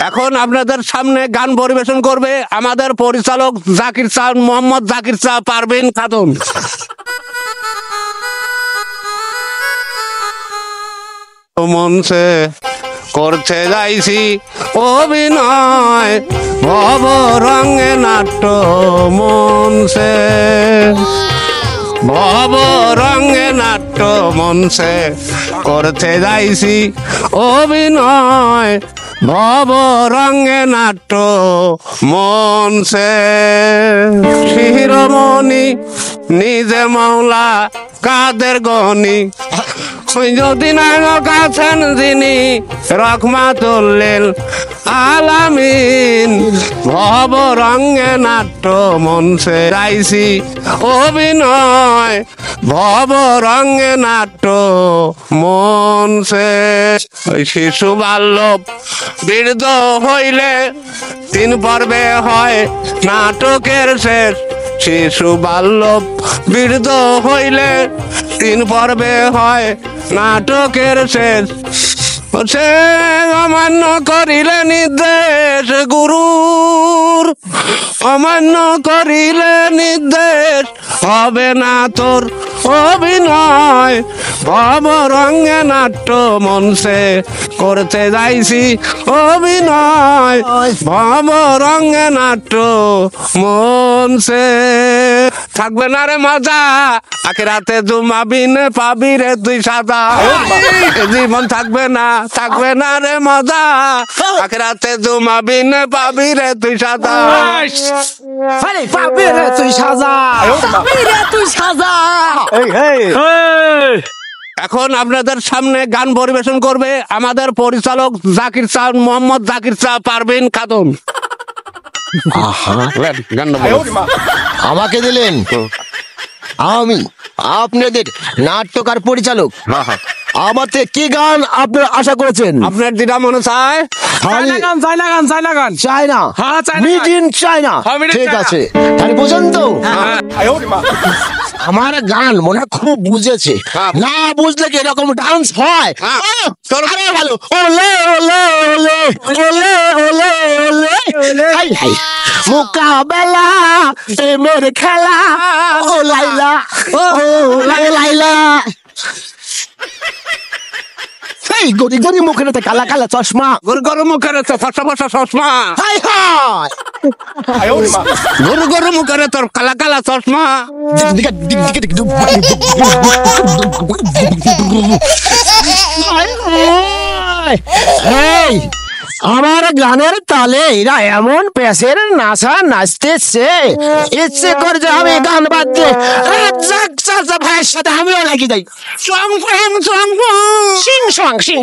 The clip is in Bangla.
এখন আপনাদের সামনে গান পরিবেশন করবে আমাদের পরিচালক জাকির শাহ, মোহাম্মদ জাকির শাহ, পারভিন খাতুন। মঞ্চে করতে যাইছি অভিনয় ভব রঙে নাট্য মঞ্চে, ভব রঙে নাট্য মঞ্চে করতে যাইছি অভিনয় ভব রঙে নাট্য মঞ্চে। শিরোমণি নিজে মাওলা কাদের গনি, যদি নায়ক আছেন যিনি রহমাতুল্লিল আলামিন। ভব রঙে নাট্য মঞ্চে গাইছি অভিনয় ভব রঙে নাট্য মঞ্চে। শিশু বাল্যব বৃদ্ধ হইলে 3 পর্বে হয় নাটকের শেষ। শিশু বাল্যব বৃদ্ধ হইলে 3 পর্বে হয় নাটকের শেষ। সে অমান্য করিলে নির্দেশ গুরুর, অমান্য করিলে নির্দেশ হবে না তোর অভিনয়। ভব রঙে নাট্য মঞ্চে করতে যাইছি অভিনয় ভব রঙে নাট্য মঞ্চে। থাকবে না রে মজা আখিরাতে জুমাবিন পাবি রে তুই সাদা। জীবন থাকবে না, থাকবে না রে মজা আখিরাতে জুমাবিন পাবি রে তুই সাদা। পাবি রে তুই সাজা, পাবি রে তুই সাজা। এখন আপনাদের সামনে গান পরিবেশন করবে আমাদের পরিচালক জাকির শাহ, মোহাম্মদ জাকির শাহ, পারভিন খাতুন। আমাকে দিলেন, আমি আপনাদের নাট্যকার পরিচালক, আমার থেকে কি গান আপনারা আশা করেছেন? আপনার যেটা মনে চায় চাই না, মিটিং চাই না, ঠিক আছে তাহলে বোঝেন তো। আমার গান মনে খুব বুঝেছে, না বুঝলে কি এরকম ডান্স হয়? আরে ভালো ওলে ওলে ওলে ওলে ওলে ওলে হাই হাই মোকাবেলা প্রেমের খেলা ও লাইলা ও লাইলা। এই গরি গরি মুখের কালা কালা চশমা, গরু গরু মুখের ফসা ফসা চশমা, হাই হাই গরু গরু মুখের তোর কালা কালা চশমা। এই আমার গানের তালে এরা এমন পেশের নাচা নাচতেছে, ইচ্ছে করে যে আমি গান বাদ দিয়ে ভাইয়ের সাথে আমিও লাগি যাই। সিং